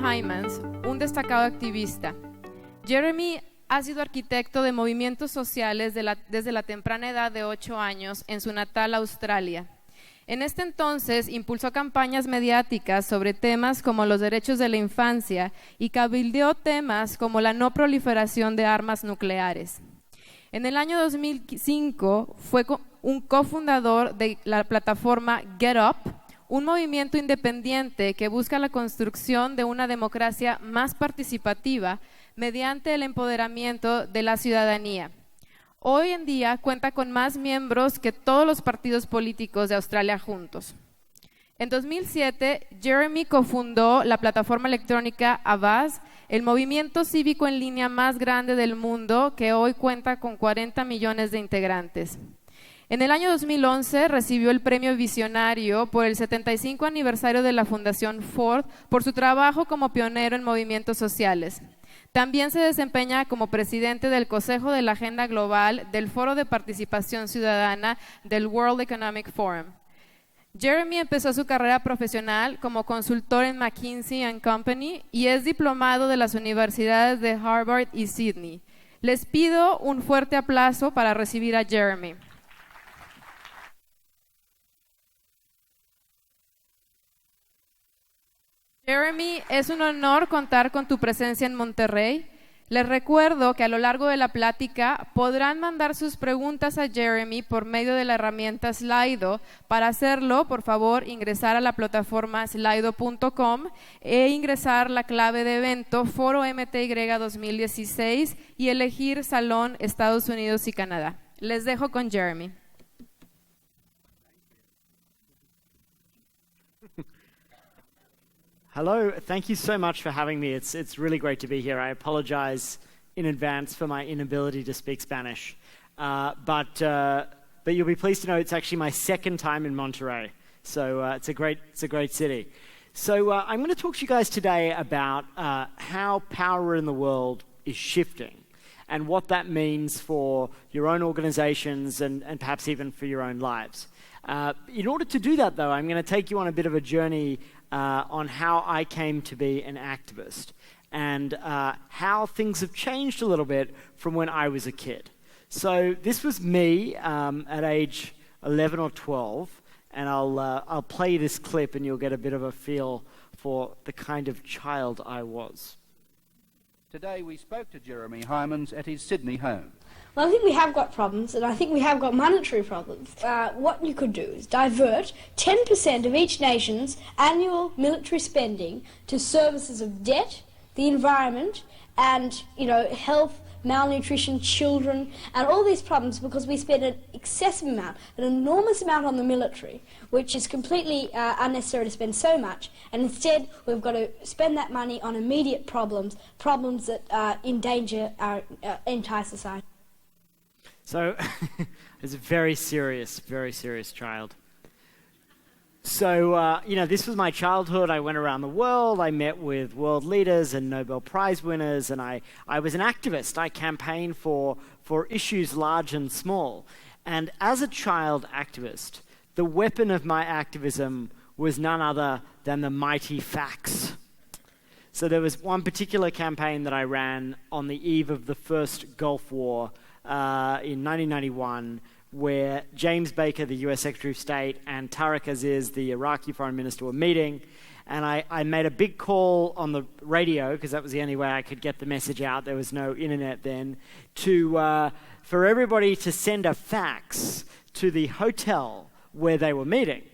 Heimans, un destacado activista. Jeremy ha sido arquitecto de movimientos sociales desde la temprana edad de 8 años en su natal Australia. En este entonces impulsó campañas mediáticas sobre temas como los derechos de la infancia y cabildeó temas como la no proliferación de armas nucleares. En el año 2005 fue un cofundador de la plataforma Get Up, un movimiento independiente que busca la construcción de una democracia más participativa mediante el empoderamiento de la ciudadanía. Hoy en día cuenta con más miembros que todos los partidos políticos de Australia juntos. En 2007, Jeremy cofundó la plataforma electrónica Avaz, el movimiento cívico en línea más grande del mundo, que hoy cuenta con 40 millones de integrantes. En el año 2011 recibió el premio Visionario por el 75 aniversario de la Fundación Ford por su trabajo como pionero en movimientos sociales. También se desempeña como presidente del Consejo de la Agenda Global del Foro de Participación Ciudadana del World Economic Forum. Jeremy empezó su carrera profesional como consultor en McKinsey & Company y es diplomado de las universidades de Harvard y Sydney. Les pido un fuerte aplauso para recibir a Jeremy. Jeremy, es un honor contar con tu presencia en Monterrey. Les recuerdo que a lo largo de la plática podrán mandar sus preguntas a Jeremy por medio de la herramienta Slido. Para hacerlo, por favor, ingresar a la plataforma slido.com e ingresar la clave de evento ForoMty 2016 y elegir Salón Estados Unidos y Canadá. Les dejo con Jeremy. Hello, thank you so much for having me. It's really great to be here. I apologize in advance for my inability to speak Spanish. But you'll be pleased to know it's actually my second time in Monterrey. So it's a great city. So I'm going to talk to you guys today about how power in the world is shifting and what that means for your own organizations and perhaps even for your own lives. In order to do that, though, I'm going to take you on a bit of a journey on how I came to be an activist and how things have changed a little bit from when I was a kid. So this was me at age 11 or 12, and I'll play this clip and you'll get a bit of a feel for the kind of child I was. Today we spoke to Jeremy Heimans at his Sydney home. Well, I think we have got problems, and I think we have got monetary problems. What you could do is divert 10% of each nation's annual military spending to services of debt, the environment, and, health, malnutrition, children, and all these problems, because we spend an excessive amount, an enormous amount on the military, which is completely unnecessary to spend so much, and instead we've got to spend that money on immediate problems that endanger our entire society. So, it's a very serious child. So, this was my childhood. I went around the world. I met with world leaders and Nobel Prize winners, and I was an activist. I campaigned for issues large and small. And as a child activist, the weapon of my activism was none other than the mighty fax. So there was one particular campaign that I ran on the eve of the first Gulf War in 1991, where James Baker, the US Secretary of State, and Tariq Aziz, the Iraqi Foreign Minister, were meeting. And I made a big call on the radio, because that was the only way I could get the message out. There was no internet then, for everybody to send a fax to the hotel where they were meeting.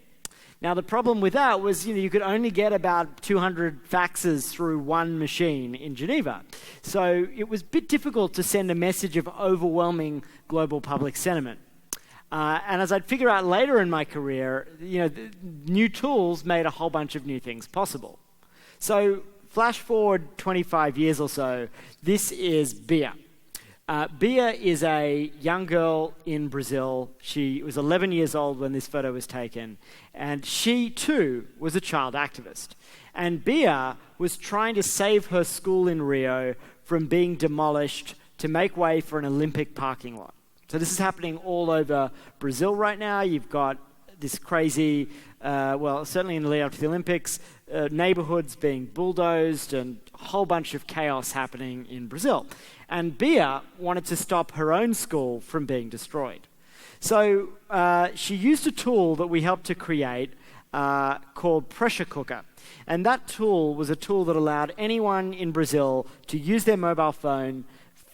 Now, the problem with that was, you could only get about 200 faxes through one machine in Geneva. So it was a bit difficult to send a message of overwhelming global public sentiment. And as I'd figure out later in my career, new tools made a whole bunch of new things possible. So flash forward 25 years or so, this is Bia. Bia is a young girl in Brazil. She was 11 years old when this photo was taken, and she too was a child activist. And Bia was trying to save her school in Rio from being demolished to make way for an Olympic parking lot. So this is happening all over Brazil right now. You've got this crazy well, certainly in the lead up to the Olympics, neighborhoods being bulldozed and a whole bunch of chaos happening in Brazil. And Bia wanted to stop her own school from being destroyed. So she used a tool that we helped to create called Pressure Cooker. And that tool was a tool that allowed anyone in Brazil to use their mobile phone,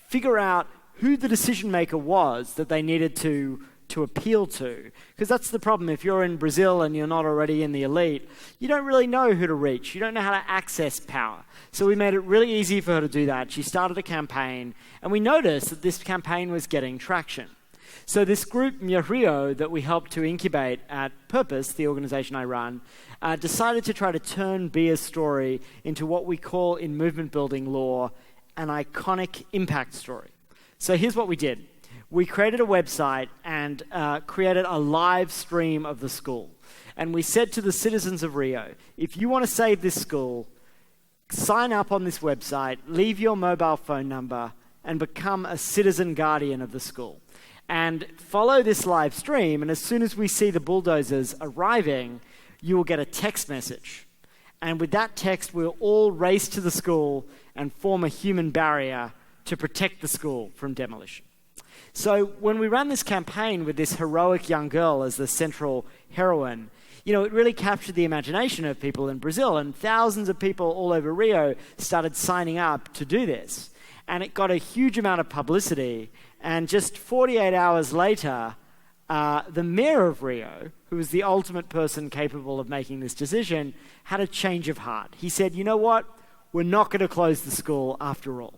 figure out who the decision maker was that they needed to appeal to. Because that's the problem. If you're in Brazil and you're not already in the elite, you don't really know who to reach. You don't know how to access power. So we made it really easy for her to do that. She started a campaign, and we noticed that this campaign was getting traction. So this group, Meu Rio, that we helped to incubate at Purpose, the organization I run, decided to try to turn Bia's story into what we call in movement building law an iconic impact story. So here's what we did. We created a website and created a live stream of the school. And we said to the citizens of Rio, if you want to save this school, sign up on this website, leave your mobile phone number, and become a citizen guardian of the school. And follow this live stream, and as soon as we see the bulldozers arriving, you will get a text message. And with that text, we'll all race to the school and form a human barrier to protect the school from demolition. So when we ran this campaign with this heroic young girl as the central heroine, you know, it really captured the imagination of people in Brazil, and thousands of people all over Rio started signing up to do this. And it got a huge amount of publicity, and just 48 hours later, the mayor of Rio, who was the ultimate person capable of making this decision, had a change of heart. He said, you know what? We're not going to close the school after all.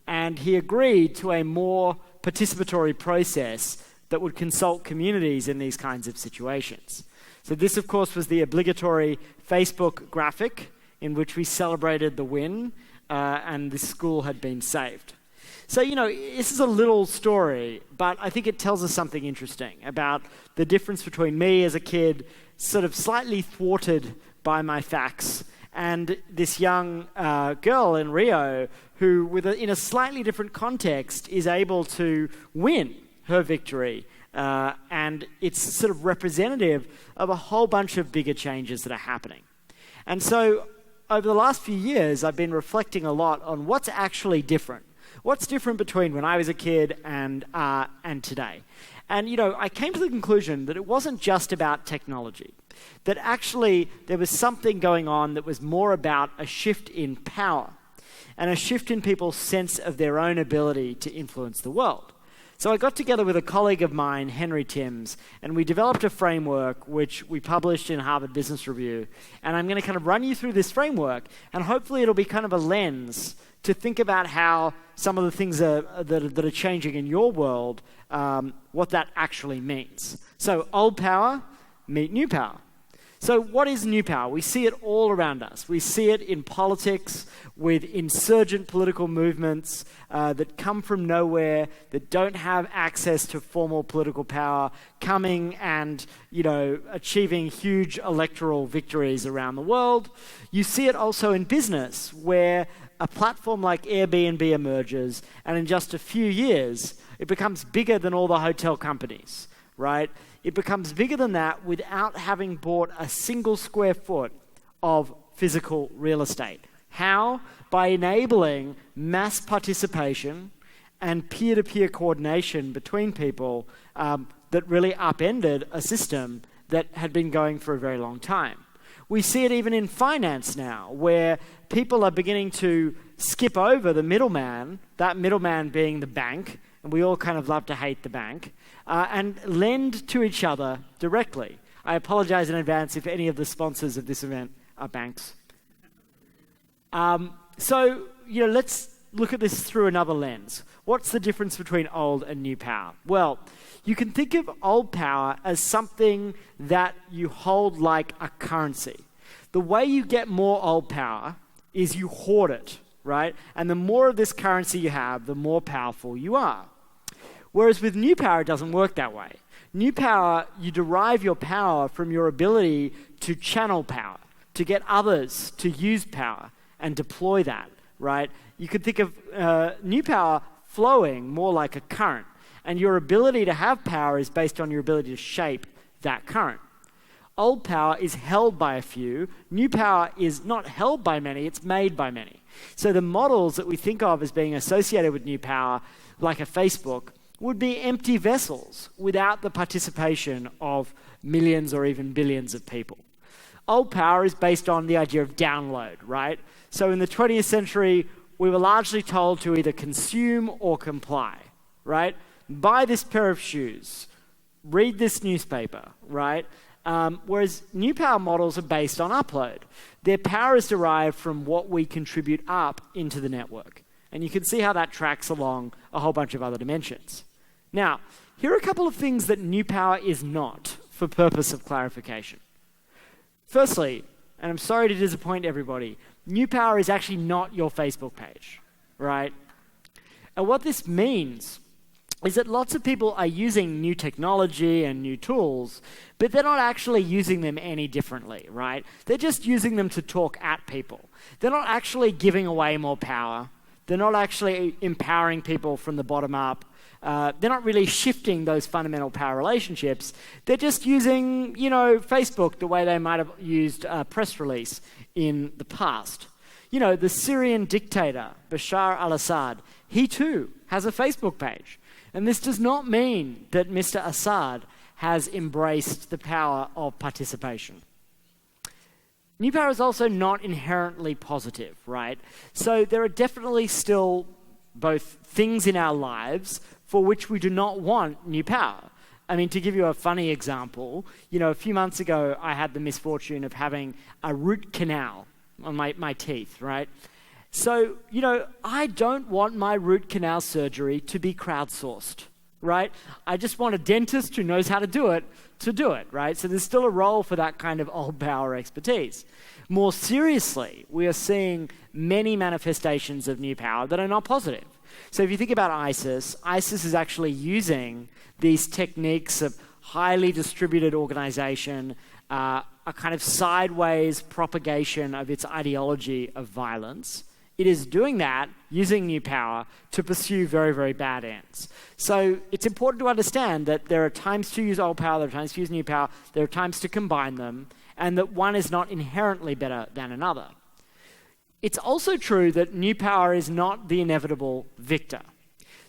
And he agreed to a more participatory process that would consult communities in these kinds of situations. So this, of course, was the obligatory Facebook graphic in which we celebrated the win, and the school had been saved. So, you know, this is a little story, but I think it tells us something interesting about the difference between me as a kid, sort of slightly thwarted by my facts, and this young girl in Rio who, in a slightly different context, is able to win her victory. And it's sort of representative of a whole bunch of bigger changes that are happening. And so over the last few years, I've been reflecting a lot on what's actually different. What's different between when I was a kid and today? And, you know, I came to the conclusion that it wasn't just about technology, that actually there was something going on that was more about a shift in power and a shift in people's sense of their own ability to influence the world. So I got together with a colleague of mine, Henry Timms, and we developed a framework which we published in Harvard Business Review. And I'm going to kind of run you through this framework, and hopefully it'll be kind of a lens to think about how some of the things that are changing in your world, what that actually means. So old power, meet new power. So what is new power? We see it all around us. We see it in politics with insurgent political movements that come from nowhere, that don't have access to formal political power, coming and, you know, achieving huge electoral victories around the world. You see it also in business, where a platform like Airbnb emerges, and in just a few years, it becomes bigger than all the hotel companies, right? It becomes bigger than that without having bought a single square foot of physical real estate. How? By enabling mass participation and peer-to-peer coordination between people that really upended a system that had been going for a very long time. We see it even in finance now, where people are beginning to skip over the middleman, that middleman being the bank, and we all kind of love to hate the bank, and lend to each other directly. I apologize in advance if any of the sponsors of this event are banks. So, you know, let's look at this through another lens. What's the difference between old and new power? Well, you can think of old power as something that you hold like a currency. The way you get more old power is you hoard it, right? And the more of this currency you have, the more powerful you are. Whereas with new power, it doesn't work that way. New power, you derive your power from your ability to channel power, to get others to use power and deploy that, right? You could think of new power flowing more like a current, and your ability to have power is based on your ability to shape that current. Old power is held by a few. New power is not held by many, it's made by many. So the models that we think of as being associated with new power, like a Facebook, would be empty vessels without the participation of millions or even billions of people. Old power is based on the idea of download, right? So in the 20th century, we were largely told to either consume or comply, right? Buy this pair of shoes, read this newspaper, right? Whereas new power models are based on upload. Their power is derived from what we contribute up into the network. And you can see how that tracks along a whole bunch of other dimensions. Now, here are a couple of things that new power is not, for purpose of clarification. Firstly, and I'm sorry to disappoint everybody, new power is actually not your Facebook page, right? And what this means is that lots of people are using new technology and new tools, but they're not actually using them any differently, right? They're just using them to talk at people. They're not actually giving away more power. They're not actually empowering people from the bottom up. They're not really shifting those fundamental power relationships. They're just using, Facebook the way they might have used a press release in the past. The Syrian dictator, Bashar al-Assad, he too has a Facebook page. And this does not mean that Mr. Assad has embraced the power of participation. New power is also not inherently positive, right? So there are definitely still both things in our lives for which we do not want new power. I mean, to give you a funny example, a few months ago, I had the misfortune of having a root canal on my teeth, right? So, I don't want my root canal surgery to be crowdsourced, right? I just want a dentist who knows how to do it, right? So there's still a role for that kind of old power expertise. More seriously, we are seeing many manifestations of new power that are not positive. So if you think about ISIS is actually using these techniques of highly distributed organization, a kind of sideways propagation of its ideology of violence. It is doing that using new power to pursue very, very bad ends. So it's important to understand that there are times to use old power, there are times to use new power, there are times to combine them, and that one is not inherently better than another. It's also true that new power is not the inevitable victor.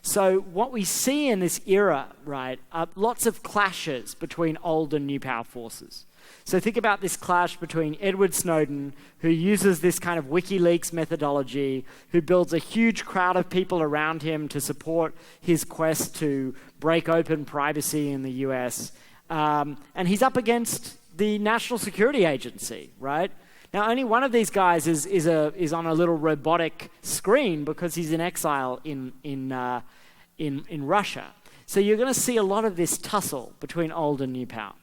So what we see in this era, right, are lots of clashes between old and new power forces. So think about this clash between Edward Snowden, who uses this kind of WikiLeaks methodology, who builds a huge crowd of people around him to support his quest to break open privacy in the US. And he's up against the National Security Agency, right? Now, only one of these guys is on a little robotic screen because he's in exile in Russia. So you're going to see a lot of this tussle between old and new power.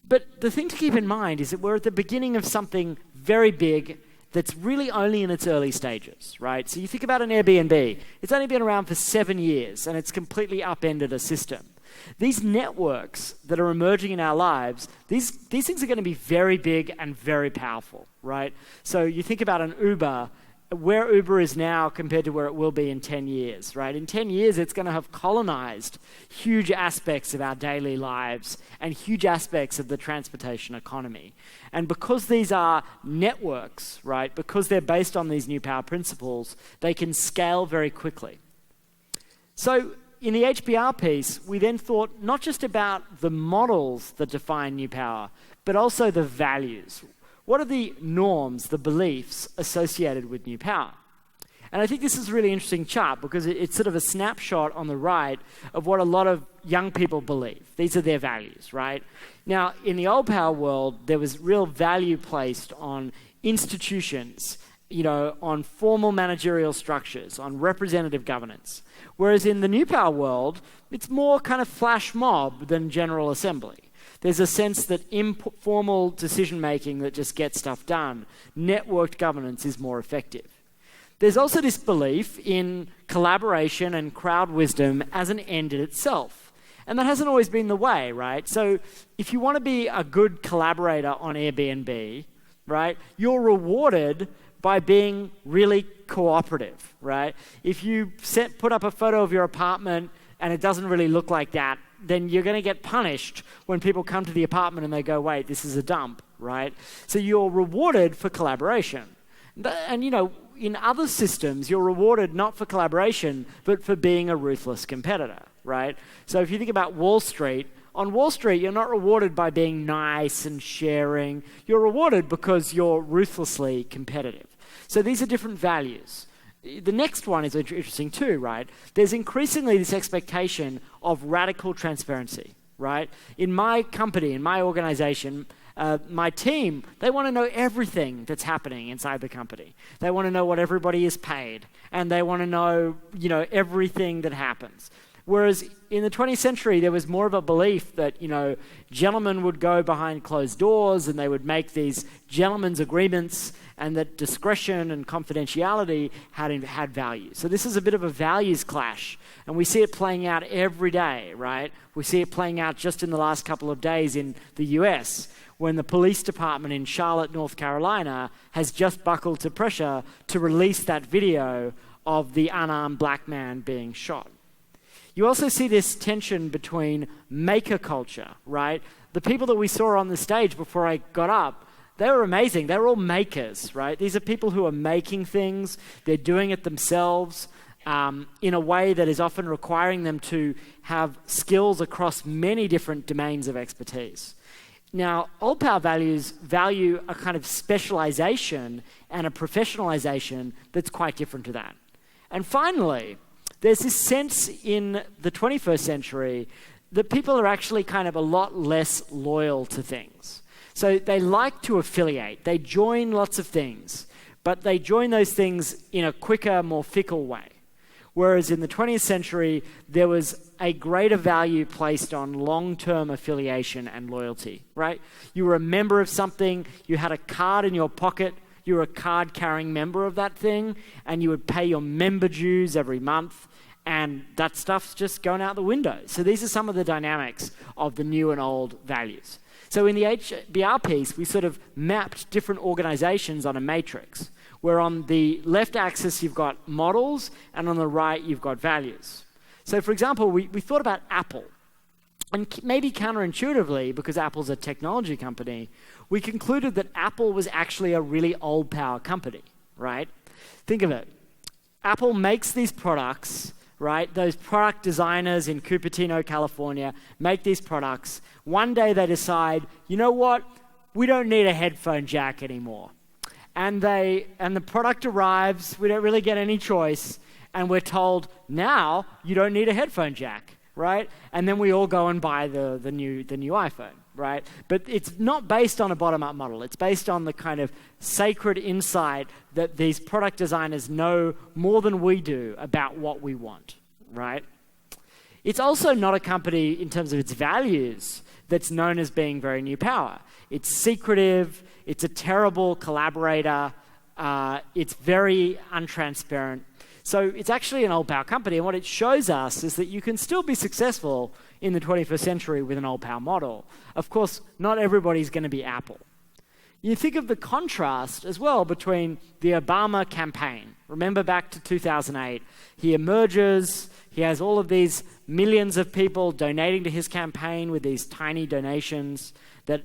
But the thing to keep in mind is that we're at the beginning of something very big that's really only in its early stages, right? So you think about an Airbnb. It's only been around for 7 years, and it's completely upended a system. These networks that are emerging in our lives, these things are going to be very big and very powerful, right? So you think about an Uber, where Uber is now compared to where it will be in 10 years, right? In 10 years, it's going to have colonized huge aspects of our daily lives and huge aspects of the transportation economy. And because these are networks, right, because they're based on these new power principles, they can scale very quickly. So in the HBR piece, we then thought not just about the models that define new power, but also the values. What are the norms, the beliefs associated with new power? And I think this is a really interesting chart because it's sort of a snapshot on the right of what a lot of young people believe. These are their values, right? Now, in the old power world, there was real value placed on institutions, on formal managerial structures, on representative governance. Whereas in the new power world, it's more kind of flash mob than general assembly. There's a sense that informal decision-making that just gets stuff done, networked governance is more effective. There's also this belief in collaboration and crowd wisdom as an end in itself. And that hasn't always been the way, right? So if you want to be a good collaborator on Airbnb, right, you're rewarded by being really cooperative, right? If you put up a photo of your apartment and it doesn't really look like that, then you're going to get punished when people come to the apartment and they go, wait, this is a dump, right? So you're rewarded for collaboration. And, you know, in other systems, you're rewarded not for collaboration, but for being a ruthless competitor, right? So if you think about Wall Street, on Wall Street, you're not rewarded by being nice and sharing. You're rewarded because you're ruthlessly competitive. So these are different values. The next one is interesting too, right? There's increasingly this expectation of radical transparency, right? In my company, in my organization, my team, they want to know everything that's happening inside the company. They want to know what everybody is paid, and they want to know, you know, everything that happens. Whereas in the 20th century, there was more of a belief that, you know, gentlemen would go behind closed doors and they would make these gentlemen's agreements, and that discretion and confidentiality had value. So this is a bit of a values clash, and we see it playing out every day, right? We see it playing out just in the last couple of days in the US, when the police department in Charlotte, North Carolina, has just buckled to pressure to release that video of the unarmed black man being shot. You also see this tension between maker culture, right? The people that we saw on the stage before I got up, they were amazing. They were all makers, right? These are people who are making things. They're doing it themselves in a way that is often requiring them to have skills across many different domains of expertise. Now, old power values value a kind of specialization and a professionalization that's quite different to that. And finally, there's this sense in the 21st century that people are actually kind of a lot less loyal to things. So they like to affiliate. They join lots of things, but they join those things in a quicker, more fickle way. Whereas in the 20th century, there was a greater value placed on long-term affiliation and loyalty, right? You were a member of something, you had a card in your pocket, you were a card-carrying member of that thing, and you would pay your member dues every month, and that stuff's just going out the window. So these are some of the dynamics of the new and old values. So in the HBR piece, we sort of mapped different organizations on a matrix, where on the left axis you've got models, and on the right you've got values. So for example, we thought about Apple. And maybe counterintuitively, because Apple's a technology company, we concluded that Apple was actually a really old power company, right? Think of it. Apple makes these products, right? Those product designers in Cupertino, California, make these products. One day they decide, you know what? We don't need a headphone jack anymore. And the product arrives, we don't really get any choice, and we're told, now you don't need a headphone jack, right? And then we all go and buy the new iPhone, right? But it's not based on a bottom-up model. It's based on the kind of sacred insight that these product designers know more than we do about what we want, right? It's also not a company, in terms of its values, that's known as being very new power. It's secretive, it's a terrible collaborator, it's very untransparent. So it's actually an old power company, and what it shows us is that you can still be successful in the 21st century with an old power model. Of course, not everybody's going to be Apple. You think of the contrast as well between the Obama campaign. Remember back to 2008, he emerges, he has all of these millions of people donating to his campaign with these tiny donations that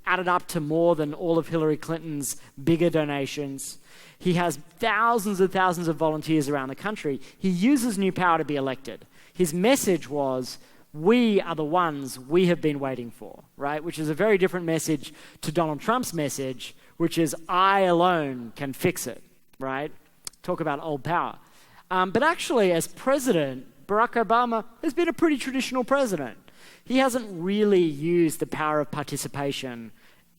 added up to more than all of Hillary Clinton's bigger donations. He has thousands and thousands of volunteers around the country. He uses new power to be elected. His message was, we are the ones we have been waiting for, right? Which is a very different message to Donald Trump's message, which is, I alone can fix it, right? Talk about old power. But actually, as president, Barack Obama has been a pretty traditional president. He hasn't really used the power of participation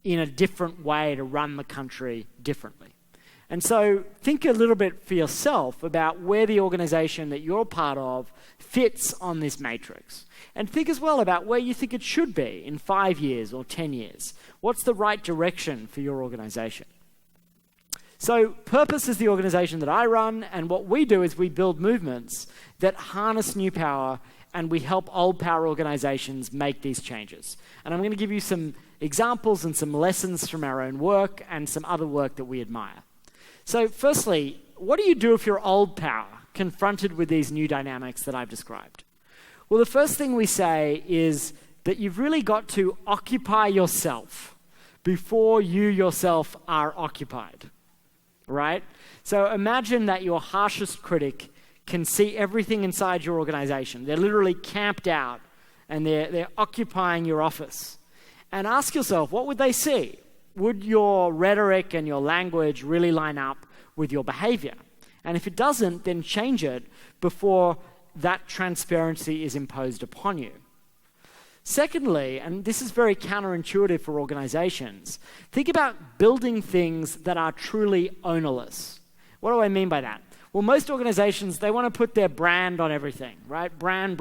in a different way to run the country differently. And so think a little bit for yourself about where the organization that you're part of fits on this matrix. And think as well about where you think it should be in 5 years or 10 years. What's the right direction for your organization? So Purpose is the organization that I run, and what we do is we build movements that harness new power, and we help old power organizations make these changes. And I'm going to give you some examples and some lessons from our own work and some other work that we admire. So firstly, what do you do if you're old power, confronted with these new dynamics that I've described? Well, the first thing we say is that you've really got to occupy yourself before you yourself are occupied, right? So imagine that your harshest critic can see everything inside your organization. They're literally camped out and they're occupying your office. And ask yourself, what would they see? Would your rhetoric and your language really line up with your behavior? And if it doesn't, then change it before that transparency is imposed upon you. Secondly, and this is very counterintuitive for organizations, think about building things that are truly ownerless. What do I mean by that? Well, most organizations, they want to put their brand on everything, right? Brand,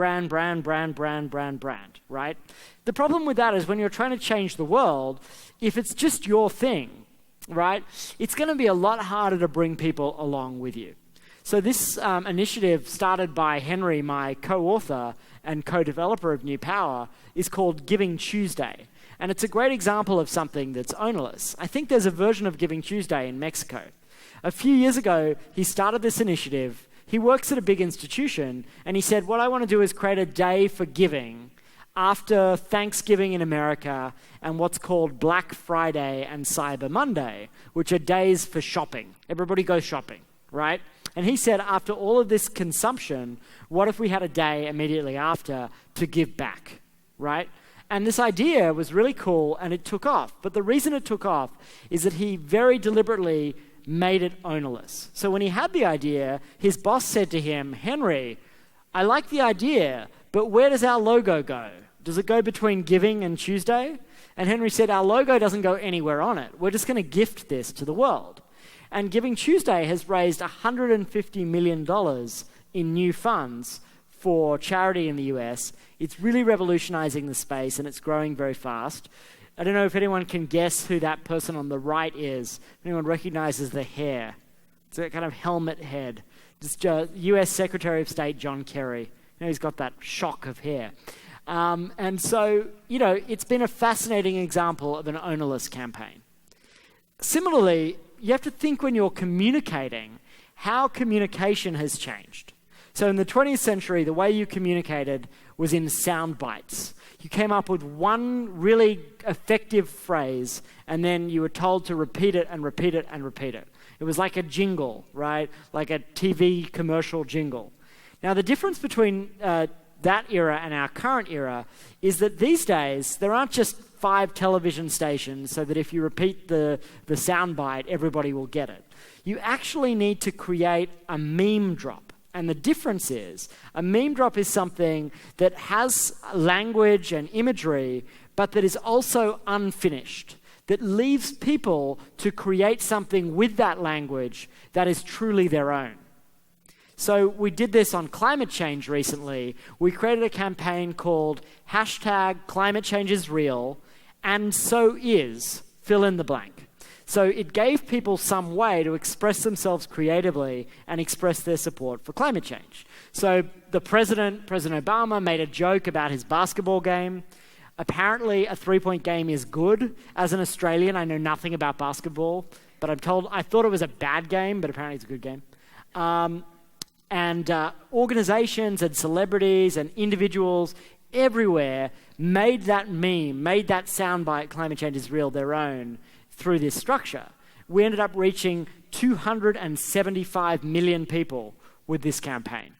right? The problem with that is when you're trying to change the world, if it's just your thing, right, it's going to be a lot harder to bring people along with you. So this initiative started by Henry, my co-author and co-developer of New Power, is called Giving Tuesday. And it's a great example of something that's ownerless. I think there's a version of Giving Tuesday in Mexico. A few years ago, he started this initiative. He works at a big institution, and he said, what I want to do is create a day for giving after Thanksgiving in America and what's called Black Friday and Cyber Monday, which are days for shopping. Everybody goes shopping, right? And he said, after all of this consumption, what if we had a day immediately after to give back, right? And this idea was really cool, and it took off. But the reason it took off is that he very deliberately made it ownerless. So when he had the idea, his boss said to him, Henry, I like the idea, but where does our logo go? Does it go between Giving and Tuesday? And Henry said, our logo doesn't go anywhere on it. We're just going to gift this to the world. And Giving Tuesday has raised $150 million in new funds for charity in the US. It's really revolutionizing the space, and it's growing very fast. I don't know if anyone can guess who that person on the right is. If anyone recognizes the hair. It's a kind of helmet head. Just US Secretary of State John Kerry. You know, he's got that shock of hair. And so, it's been a fascinating example of an ownerless campaign. Similarly, you have to think when you're communicating how communication has changed. So in the 20th century, the way you communicated was in sound bites. You came up with one really effective phrase, and then you were told to repeat it and repeat it and repeat it. It was like a jingle, right? Like a TV commercial jingle. Now, the difference between that era and our current era is that these days, there aren't just 5 television stations so that if you repeat the soundbite, everybody will get it. You actually need to create a meme drop. And the difference is, a meme drop is something that has language and imagery, but that is also unfinished, that leaves people to create something with that language that is truly their own. So we did this on climate change recently. We created a campaign called #ClimateChangeIsReal, and so is, fill in the blank. So it gave people some way to express themselves creatively and express their support for climate change. So the President Obama, made a joke about his basketball game. Apparently, a three-point game is good. As an Australian, I know nothing about basketball, but I thought it was a bad game, but apparently it's a good game. And organizations and celebrities and individuals everywhere made that meme, made that soundbite, climate change is real, their own, through this structure. We ended up reaching 275 million people with this campaign.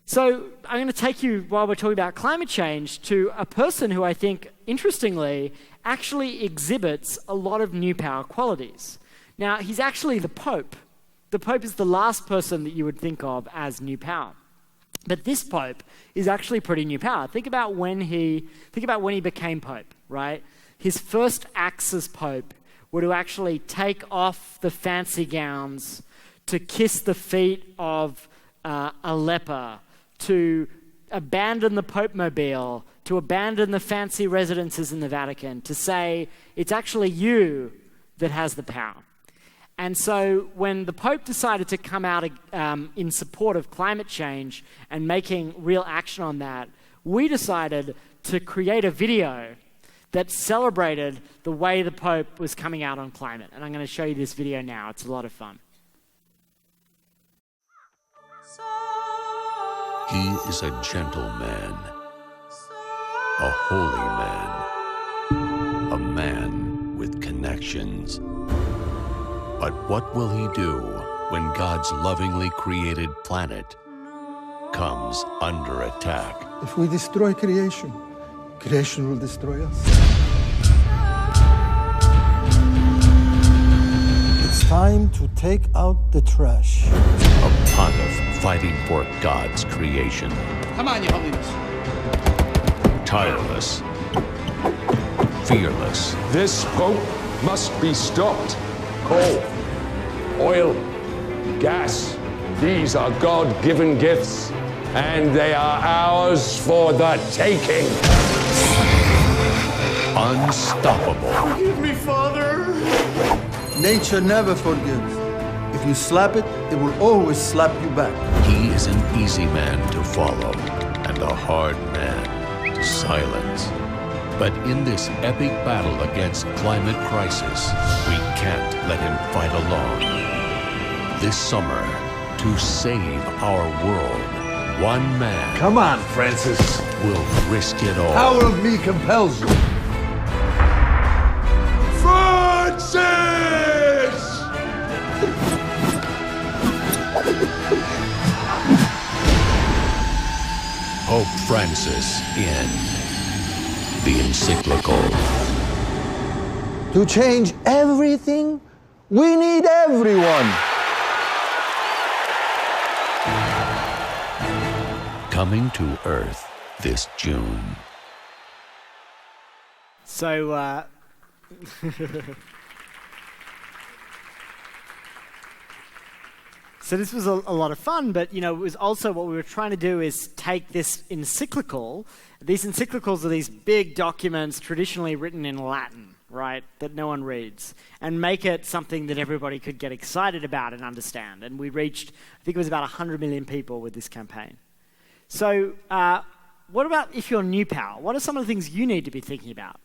So I'm going to take you, while we're talking about climate change, to a person who I think, interestingly, actually exhibits a lot of New Power qualities. Now, he's actually the Pope. The Pope is the last person that you would think of as New Power. But this Pope is actually pretty New Power. Think about when he became Pope, right? His first acts as Pope were to actually take off the fancy gowns, to kiss the feet of a leper, to abandon the Pope-mobile, to abandon the fancy residences in the Vatican, to say, it's actually you that has the power. And so when the Pope decided to come out in support of climate change and making real action on that, we decided to create a video that celebrated the way the Pope was coming out on climate. And I'm going to show you this video now. It's a lot of fun. So He is a gentle man, a holy man, a man with connections. But what will he do when God's lovingly created planet comes under attack? If we destroy creation, creation will destroy us. It's time to take out the trash. A pontiff fighting for God's creation. Come on, Your Holiness. Tireless. Fearless. This Pope must be stopped. Coal, oil, gas, these are God-given gifts, and they are ours for the taking. Unstoppable. Forgive me, Father. Nature never forgives. If you slap it, it will always slap you back. He is an easy man to follow and a hard man to silence. But in this epic battle against climate crisis, we can't let him fight alone. This summer, to save our world, one man Come on, Francis. will risk it all. Power of me compels you. Francis! Pope Francis in the encyclical. To change everything, we need everyone. Coming to Earth this June. So, so this was a lot of fun, but it was also what we were trying to do is take this encyclical. These encyclicals are these big documents traditionally written in Latin, right, that no one reads, and make it something that everybody could get excited about and understand. And we reached, I think it was about 100 million people with this campaign. So what about if you're new power? What are some of the things you need to be thinking about?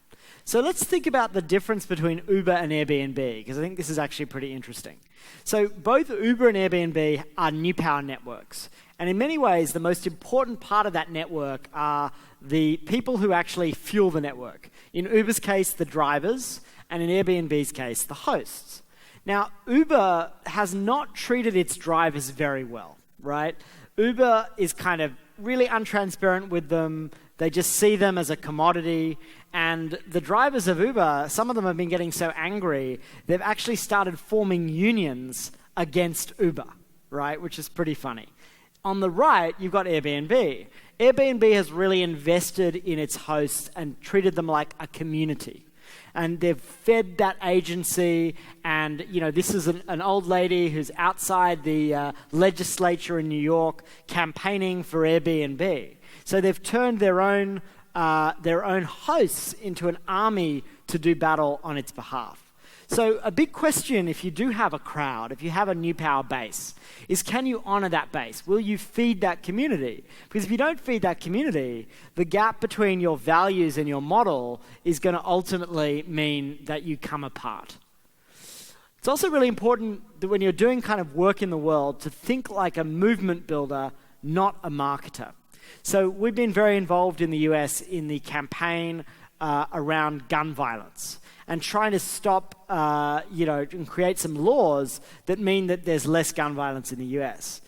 So let's think about the difference between Uber and Airbnb, because I think this is actually pretty interesting. So both Uber and Airbnb are new power networks. And in many ways, the most important part of that network are the people who actually fuel the network. In Uber's case, the drivers, and in Airbnb's case, the hosts. Now, Uber has not treated its drivers very well, right? Uber is kind of really untransparent with them. They just see them as a commodity. And the drivers of Uber, some of them have been getting so angry, they've actually started forming unions against Uber, right? Which is pretty funny. On the right, you've got Airbnb. Airbnb has really invested in its hosts and treated them like a community. And they've fed that agency, and this is an old lady who's outside the legislature in New York campaigning for Airbnb. So they've turned their own hosts into an army to do battle on its behalf. So a big question, if you do have a crowd, if you have a new power base, is can you honor that base? Will you feed that community? Because if you don't feed that community, the gap between your values and your model is going to ultimately mean that you come apart. It's also really important that when you're doing kind of work in the world to think like a movement builder, not a marketer. So we've been very involved in the US in the campaign around gun violence and trying to stop, and create some laws that mean that there's less gun violence in the US.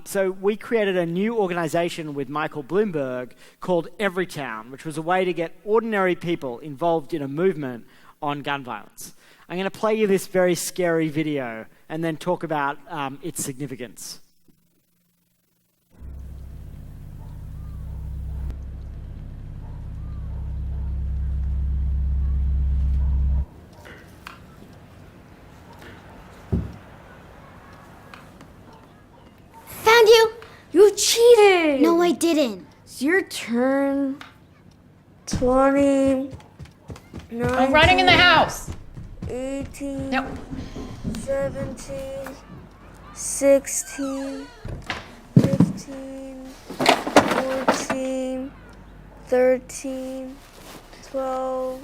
So we created a new organization with Michael Bloomberg called Everytown, which was a way to get ordinary people involved in a movement on gun violence. I'm going to play you this very scary video and then talk about its significance. Found you! You cheated! No, I didn't. It's your turn. 20. I'm running in the house. 18. No. 17. 16. 15. 14. 13. 12.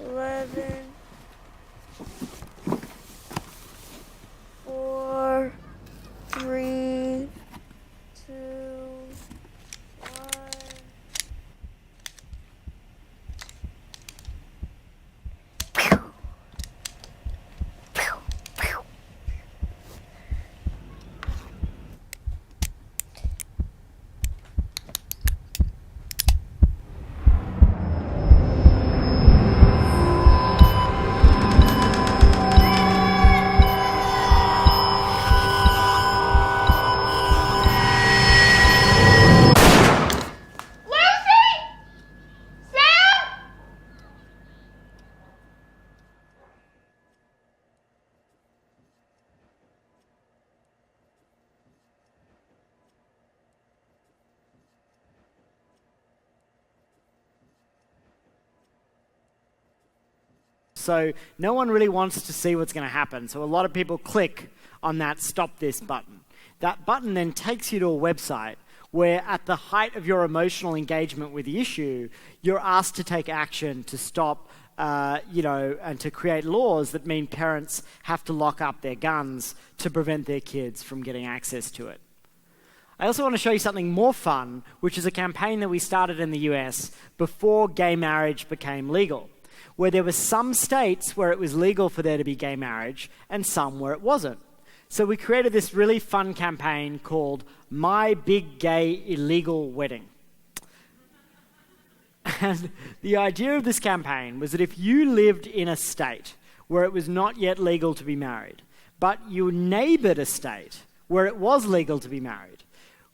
11. 4. 3. 2. So no one really wants to see what's going to happen. So a lot of people click on that stop this button. That button then takes you to a website where at the height of your emotional engagement with the issue, you're asked to take action to stop, and to create laws that mean parents have to lock up their guns to prevent their kids from getting access to it. I also want to show you something more fun, which is a campaign that we started in the US before gay marriage became legal, where there were some states where it was legal for there to be gay marriage and some where it wasn't. So we created this really fun campaign called My Big Gay Illegal Wedding. And the idea of this campaign was that if you lived in a state where it was not yet legal to be married, but you neighboured a state where it was legal to be married,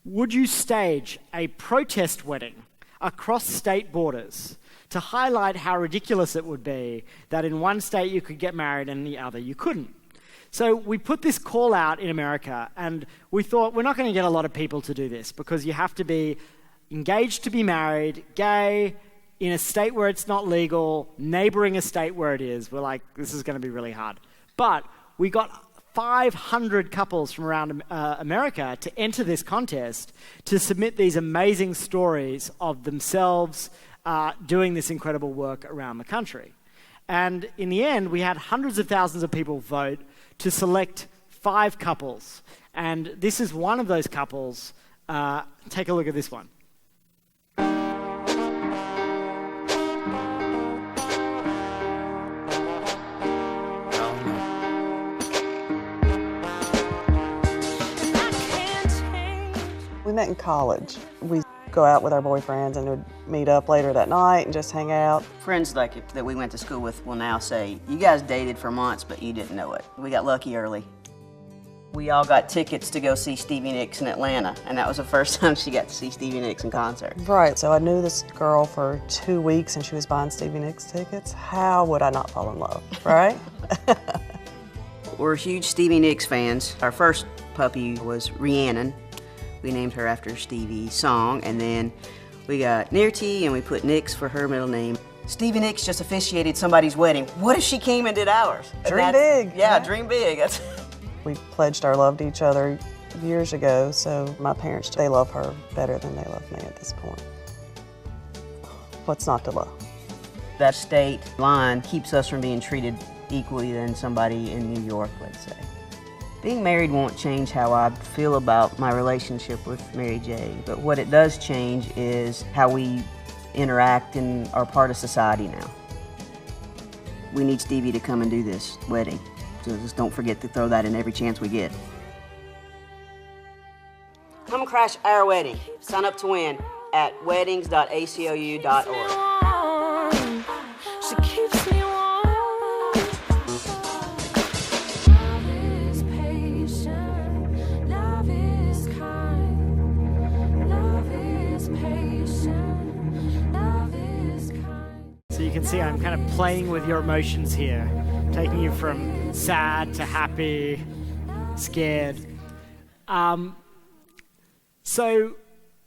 would you stage a protest wedding across state borders to highlight how ridiculous it would be that in one state you could get married and in the other you couldn't? So we put this call out in America, and we thought we're not going to get a lot of people to do this because you have to be engaged to be married, gay, in a state where it's not legal, neighbouring a state where it is. We're like, this is going to be really hard. But we got 500 couples from around America to enter this contest to submit these amazing stories of themselves doing this incredible work around the country. And in the end, we had hundreds of thousands of people vote to select 5 couples. And this is one of those couples. Take a look at this one. We met in college. We go out with our boyfriends and would meet up later that night and just hang out. Friends that we went to school with will now say, you guys dated for months, but you didn't know it. We got lucky early. We all got tickets to go see Stevie Nicks in Atlanta, and that was the first time she got to see Stevie Nicks in concert. Right, so I knew this girl for 2 weeks and she was buying Stevie Nicks tickets. How would I not fall in love, right? We're huge Stevie Nicks fans. Our first puppy was Rhiannon. We named her after Stevie's song, and then we got Nearty, and we put Nicks for her middle name. Stevie Nicks just officiated somebody's wedding. What if she came and did ours? Dream big. Yeah, dream big. We pledged our love to each other years ago, so my parents, they love her better than they love me at this point. What's not to love? That state line keeps us from being treated equally than somebody in New York, let's say. Being married won't change how I feel about my relationship with Mary J, but what it does change is how we interact and are part of society now. We need Stevie to come and do this wedding, so just don't forget to throw that in every chance we get. Come crash our wedding. Sign up to win at weddings.acou.org. She keeps me warm. So you can see I'm kind of playing with your emotions here, taking you from sad to happy, scared. So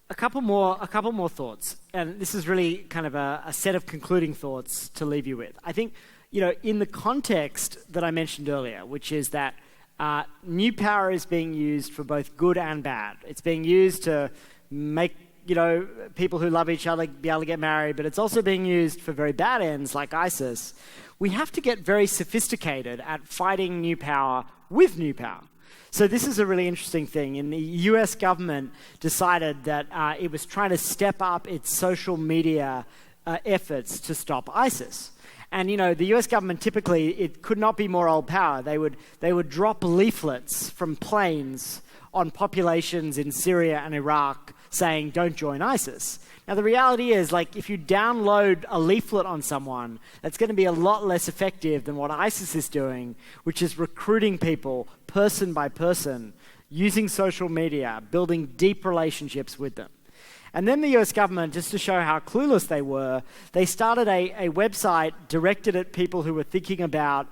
a couple more thoughts, and this is really kind of a set of concluding thoughts to leave you with. I think, in the context that I mentioned earlier, which is that new power is being used for both good and bad. It's being used to make people who love each other be able to get married, but it's also being used for very bad ends like ISIS. We have to get very sophisticated at fighting new power with new power. So this is a really interesting thing. And the US government decided that it was trying to step up its social media efforts to stop ISIS. And the US government typically, it could not be more old power. They would drop leaflets from planes on populations in Syria and Iraq saying, don't join ISIS. Now, the reality is, if you download a leaflet on someone, that's going to be a lot less effective than what ISIS is doing, which is recruiting people person by person, using social media, building deep relationships with them. And then the US government, just to show how clueless they were, they started a website directed at people who were thinking about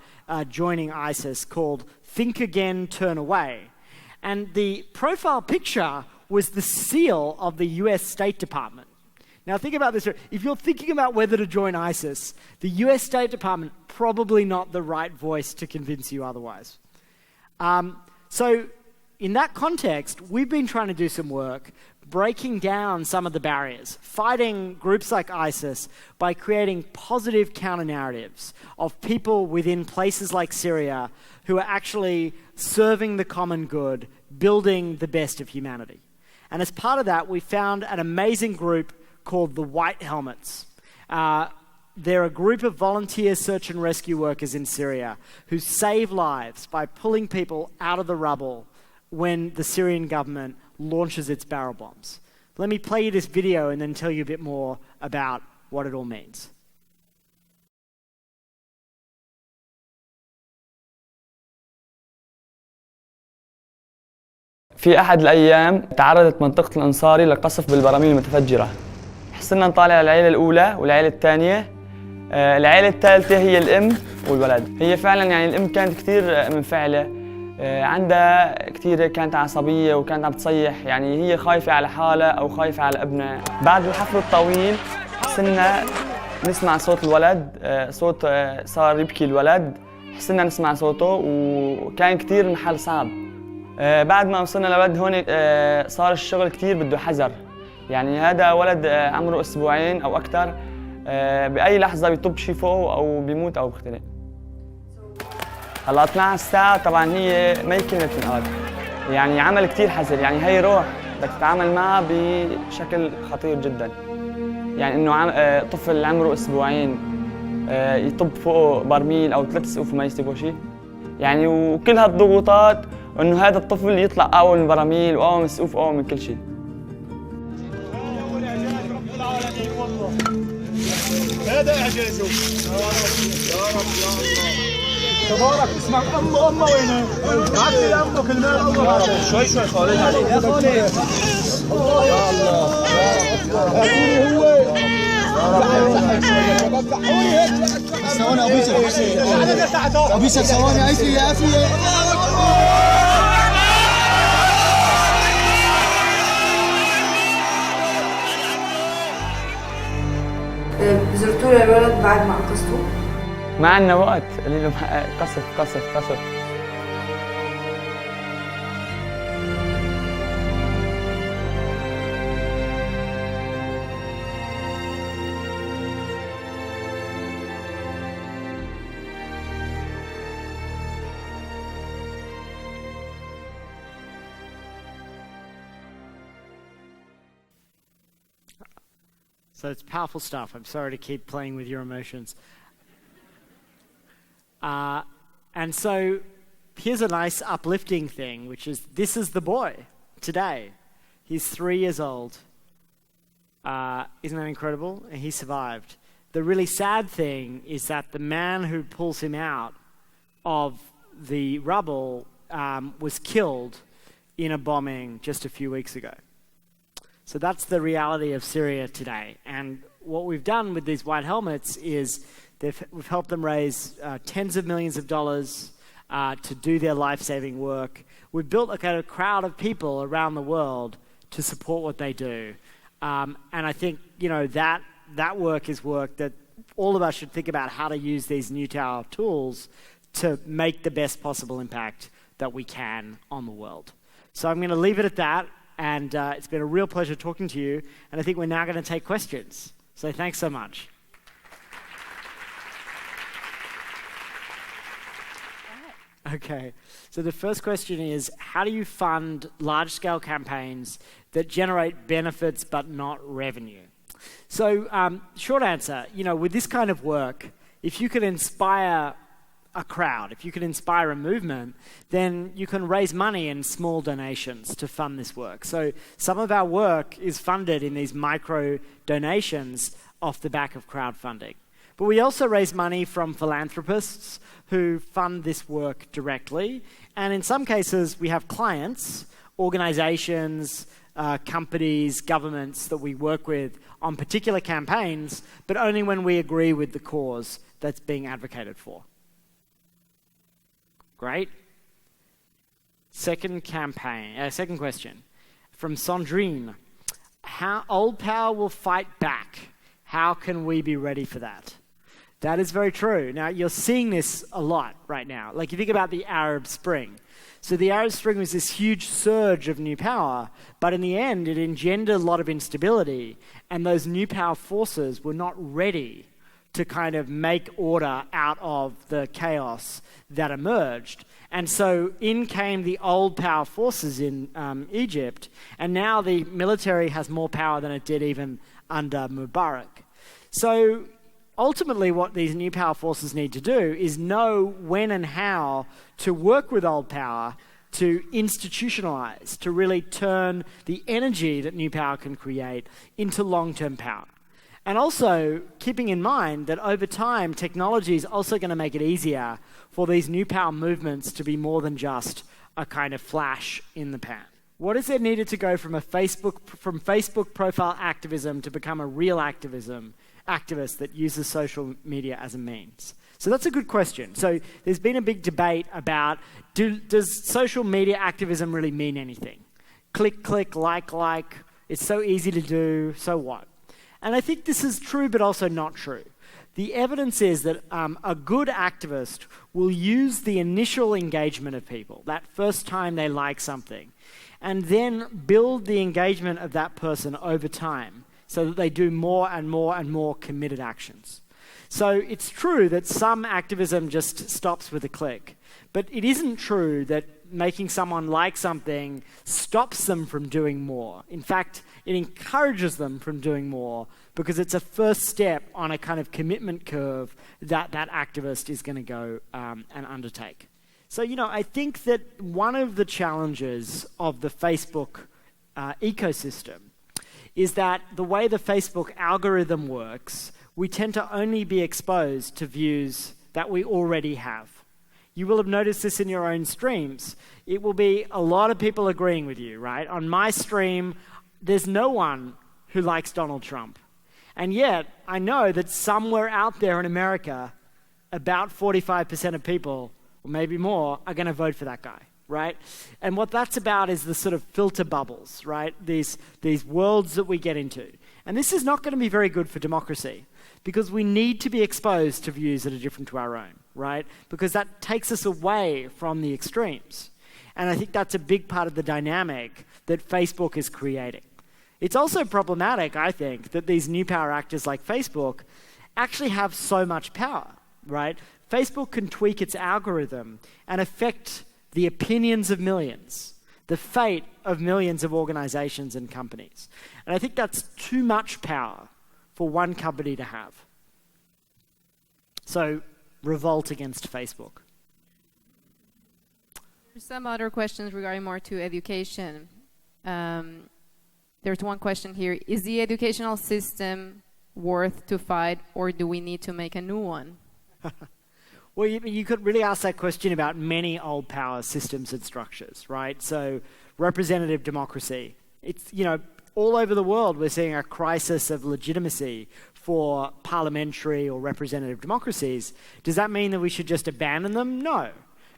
joining ISIS called Think Again, Turn Away. And the profile picture was the seal of the US State Department. Now think about this. If you're thinking about whether to join ISIS, the US State Department probably not the right voice to convince you otherwise. So in that context, we've been trying to do some work breaking down some of the barriers, fighting groups like ISIS by creating positive counter-narratives of people within places like Syria who are actually serving the common good, building the best of humanity. And as part of that, we found an amazing group called the White Helmets. They're a group of volunteer search and rescue workers in Syria who save lives by pulling people out of the rubble when the Syrian government launches its barrel bombs. Let me play you this video and then tell you a bit more about what it all means. في أحد الأيام تعرضت منطقة الأنصاري لقصف بالبراميل المتفجرة. حصلنا نطالع العيلة الأولى والعيلة الثانية. العيلة الثالثة هي الأم والولد. هي فعلا يعني الأم كانت كثير منفعلة. عندها كثير كانت عصبية وكانت عم تصيح، يعني هي خايفة على حالها أو خايفة على ابنها. بعد الحفر الطويل حسنا نسمع صوت الولد، صوت صار يبكي الولد، حسنا نسمع صوته وكان كثير المحل صعب. بعد ما وصلنا لولد هون صار الشغل كثير بده حذر، يعني هذا ولد عمره أسبوعين أو أكثر، بأي لحظة بيطب شي فوقه أو بيموت أو بيختنق. هلا 12 ساعة طبعا هي ما هي كلمة تنقال، يعني عمل كثير حذر، يعني هي روح بدك تتعامل معها بشكل خطير جدا. يعني انه طفل عمره اسبوعين يطب فوقه برميل او 3 سقوف ما يستوي شيء، يعني وكل هالضغوطات انه هذا الطفل يطلع اقوى من البراميل واقوى من السقوف واقوى من كل شيء. هذا اعجازه يا رب يا الله تبارك اسمك. امه وينه؟ عدل امك المال الله شوي شوي خالد عليك يا خالد. يا الله هاتوني هو ضحوني هيك ثواني ابيسك ثواني عيسي يا افيه. زرتوا الولد بعد ما انقذتوه؟ ما عندنا وقت، قولي له قصف قصف قصف. So it's powerful stuff. I'm sorry to keep playing with your emotions. And so here's a nice uplifting thing, which is this is the boy today. He's 3 years old. Isn't that incredible? And he survived. The really sad thing is that the man who pulls him out of the rubble was killed in a bombing just a few weeks ago. So that's the reality of Syria today. And what we've done with these White Helmets is we've helped them raise tens of millions of dollars to do their life-saving work. We've built a kind of crowd of people around the world to support what they do. And I think, that work is work that all of us should think about how to use these new tower tools to make the best possible impact that we can on the world. So I'm going to leave it at that. And it's been a real pleasure talking to you. And I think we're now going to take questions. So thanks so much. Okay, so the first question is, how do you fund large-scale campaigns that generate benefits but not revenue? So short answer, with this kind of work, if you could inspire a crowd, if you could inspire a movement, then you can raise money in small donations to fund this work. So some of our work is funded in these micro donations off the back of crowdfunding. But we also raise money from philanthropists who fund this work directly. And in some cases, we have clients, organizations, companies, governments that we work with on particular campaigns, but only when we agree with the cause that's being advocated for. Great. Second question from Sandrine. how old power will fight back. How can we be ready for that? That is very true. Now, you're seeing this a lot right now. Like, you think about the Arab Spring. So the Arab Spring was this huge surge of new power, but in the end, it engendered a lot of instability, and those new power forces were not ready to kind of make order out of the chaos that emerged. And so in came the old power forces in Egypt, and now the military has more power than it did even under Mubarak. So ultimately what these new power forces need to do is know when and how to work with old power to institutionalize, to really turn the energy that new power can create into long-term power. And also keeping in mind that over time, technology is also going to make it easier for these new power movements to be more than just a kind of flash in the pan. What is there needed to go from Facebook profile activism to become a real activist that uses social media as a means? So that's a good question. So there's been a big debate about, does social media activism really mean anything? Click, click, like, it's so easy to do, so what? And I think this is true, but also not true. The evidence is that a good activist will use the initial engagement of people, that first time they like something, and then build the engagement of that person over time so that they do more and more and more committed actions. So it's true that some activism just stops with a click, but it isn't true that making someone like something stops them from doing more. In fact, it encourages them from doing more because it's a first step on a kind of commitment curve that that activist is going to go and undertake. So, I think that one of the challenges of the Facebook ecosystem is that the way the Facebook algorithm works, we tend to only be exposed to views that we already have. You will have noticed this in your own streams. It will be a lot of people agreeing with you, right? On my stream, there's no one who likes Donald Trump. And yet, I know that somewhere out there in America, about 45% of people, or maybe more, are going to vote for that guy, right? And what that's about is the sort of filter bubbles, right? These worlds that we get into. And this is not going to be very good for democracy, because we need to be exposed to views that are different to our own, right? Because that takes us away from the extremes. And I think that's a big part of the dynamic that Facebook is creating. It's also problematic, I think, that these new power actors like Facebook actually have so much power, right? Facebook can tweak its algorithm and affect the opinions of millions, the fate of millions of organizations and companies. And I think that's too much power for one company to have. So, revolt against Facebook. There's some other questions regarding more to education. There's one question here. Is the educational system worth to fight, or do we need to make a new one? Well, you could really ask that question about many old power systems and structures, right? So, representative democracy. It's, all over the world, we're seeing a crisis of legitimacy for parliamentary or representative democracies. Does that mean that we should just abandon them? No.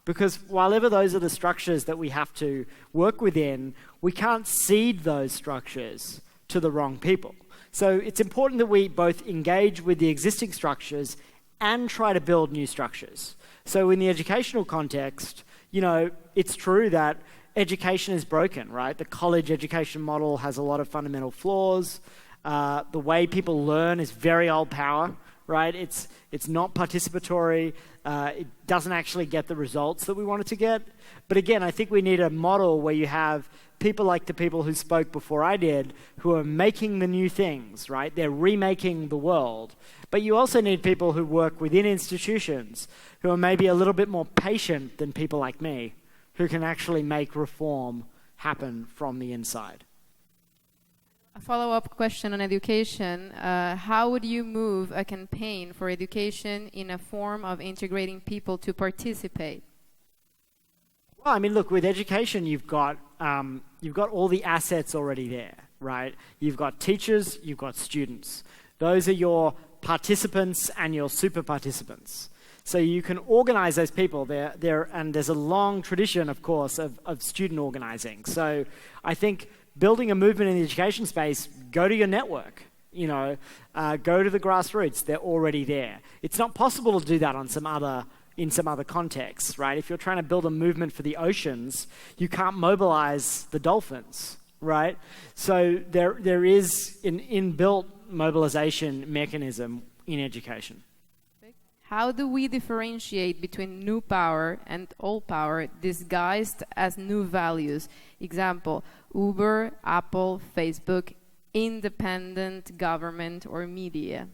Because while ever those are the structures that we have to work within, we can't cede those structures to the wrong people. So it's important that we both engage with the existing structures and try to build new structures. So in the educational context, it's true that education is broken, right? The college education model has a lot of fundamental flaws. The way people learn is very old power, right? It's not participatory. It doesn't actually get the results that we want it to get. But again, I think we need a model where you have people like the people who spoke before I did, who are making the new things, right? They're remaking the world. But you also need people who work within institutions, who are maybe a little bit more patient than people like me, who can actually make reform happen from the inside. A follow-up question on education. How would you move a campaign for education in a form of integrating people to participate? Well, look, with education, you've got all the assets already there, right? You've got teachers, you've got students. Those are your participants and your super participants. So you can organize those people there, and there's a long tradition, of course, of student organizing. So I think building a movement in the education space, go to your network. Go to the grassroots. They're already there. It's not possible to do that in some other contexts, right? If you're trying to build a movement for the oceans, you can't mobilize the dolphins, right? So there is an inbuilt mobilization mechanism in education. How do we differentiate between new power and old power disguised as new values? Example, Uber, Apple, Facebook, independent government or media?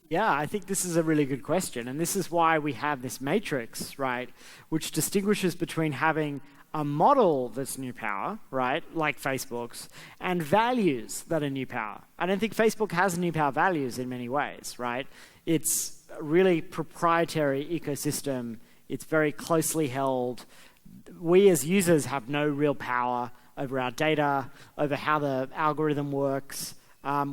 Yeah, I think this is a really good question. And this is why we have this matrix, right, which distinguishes between having a model that's new power, right, like Facebook's, and values that are new power. I don't think Facebook has new power values in many ways, right? It's a really proprietary ecosystem. It's very closely held. We as users have no real power over our data, over how the algorithm works.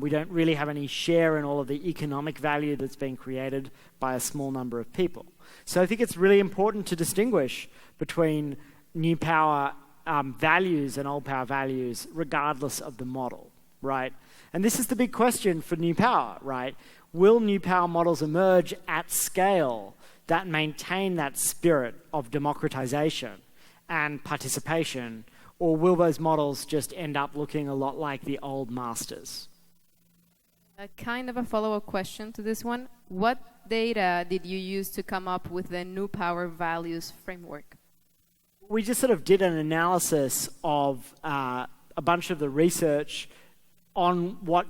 We don't really have any share in all of the economic value that's being created by a small number of people. So I think it's really important to distinguish between new power values and old power values regardless of the model, right? And this is the big question for new power, right? Will new power models emerge at scale that maintain that spirit of democratization and participation, or will those models just end up looking a lot like the old masters? Kind of a follow-up question to this one. What data did you use to come up with the new power values framework? We just sort of did an analysis of a bunch of the research on what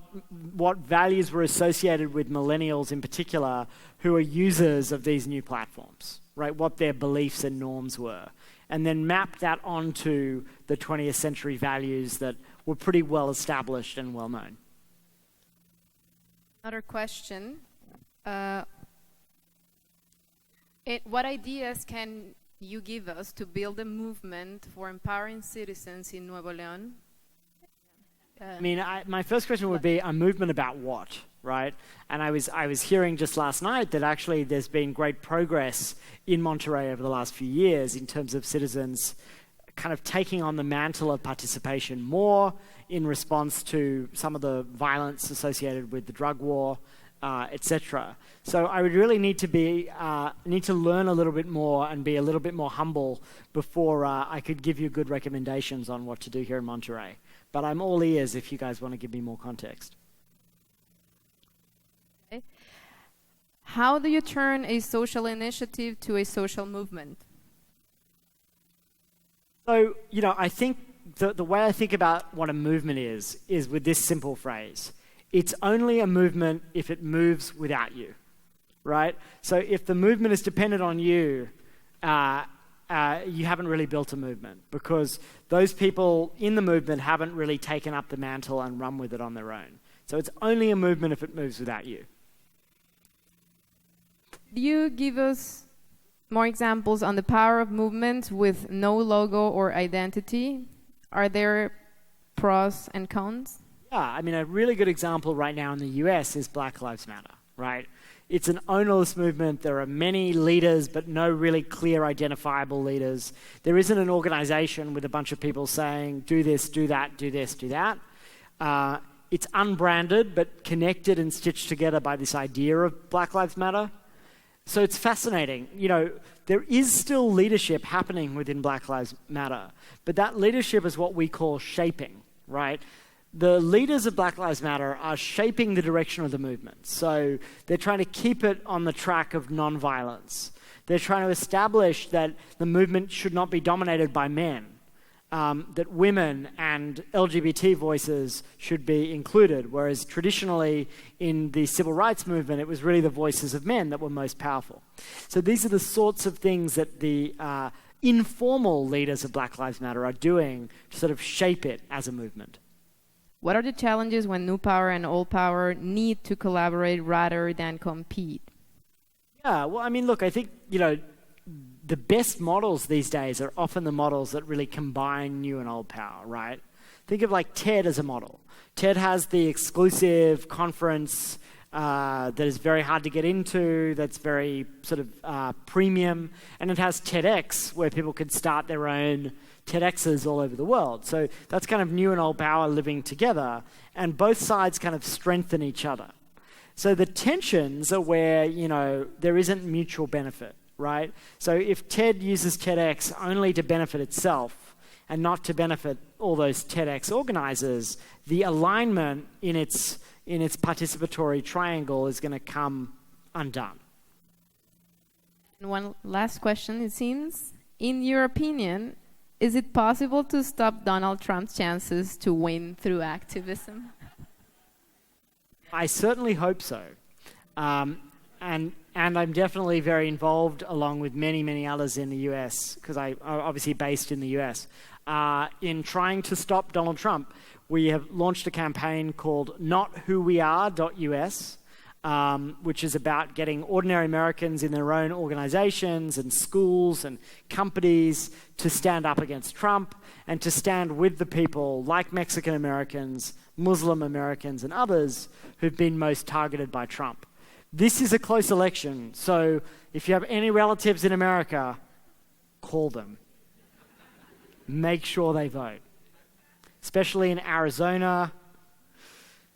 values were associated with millennials in particular who are users of these new platforms, right? What their beliefs and norms were. And then mapped that onto the 20th century values that were pretty well established and well known. Another question. What ideas can you give us to build a movement for empowering citizens in Nuevo León? My first question would be a movement about what, right? And I was hearing just last night that actually there's been great progress in Monterrey over the last few years in terms of citizens kind of taking on the mantle of participation more in response to some of the violence associated with the drug war, etc. So I would really need to learn a little bit more and be a little bit more humble before I could give you good recommendations on what to do here in Monterrey. But I'm all ears if you guys want to give me more context. Okay. How do you turn a social initiative to a social movement? So, I think the way I think about what a movement is with this simple phrase. It's only a movement if it moves without you, right? So if the movement is dependent on you, you haven't really built a movement because those people in the movement haven't really taken up the mantle and run with it on their own. So it's only a movement if it moves without you. Do you give us more examples on the power of movements with no logo or identity? Are there pros and cons? Yeah, a really good example right now in the US is Black Lives Matter, right? It's an ownerless movement. There are many leaders, but no really clear identifiable leaders. There isn't an organization with a bunch of people saying, do this, do that, do this, do that. It's unbranded, but connected and stitched together by this idea of Black Lives Matter. So it's fascinating. There is still leadership happening within Black Lives Matter, but that leadership is what we call shaping, right? The leaders of Black Lives Matter are shaping the direction of the movement. So they're trying to keep it on the track of nonviolence. They're trying to establish that the movement should not be dominated by men, that women and LGBT voices should be included, whereas traditionally in the civil rights movement, it was really the voices of men that were most powerful. So these are the sorts of things that the informal leaders of Black Lives Matter are doing to sort of shape it as a movement. What are the challenges when new power and old power need to collaborate rather than compete? Yeah, well, look, I think, the best models these days are often the models that really combine new and old power, right? Think of like TED as a model. TED has the exclusive conference that is very hard to get into, that's very sort of premium, and it has TEDx, where people could start their own TEDx's all over the world. So that's kind of new and old power living together, and both sides kind of strengthen each other. So the tensions are where, you know, there isn't mutual benefit, right? So if TED uses TEDx only to benefit itself and not to benefit all those TEDx organizers, the alignment in its participatory triangle is going to come undone. And one last question, it seems. In your opinion, is it possible to stop Donald Trump's chances to win through activism? I certainly hope so. And I'm definitely very involved, along with many, many others in the US, because I'm obviously based in the US, in trying to stop Donald Trump. We have launched a campaign called NotWhoWeAre.us, which is about getting ordinary Americans in their own organizations and schools and companies to stand up against Trump and to stand with the people like Mexican Americans, Muslim Americans, and others who've been most targeted by Trump. This is a close election, so if you have any relatives in America, call them. Make sure they vote. Especially in Arizona.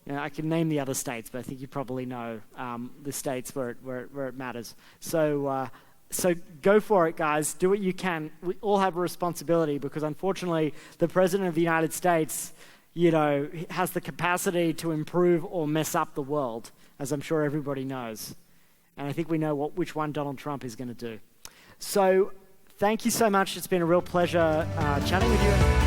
You know, I can name the other states, but I think you probably know the states where it matters. So go for it, guys. Do what you can. We all have a responsibility, because unfortunately, the President of the United States, you know, has the capacity to improve or mess up the world, as I'm sure everybody knows. And I think we know which one Donald Trump is going to do. So thank you so much. It's been a real pleasure chatting with you.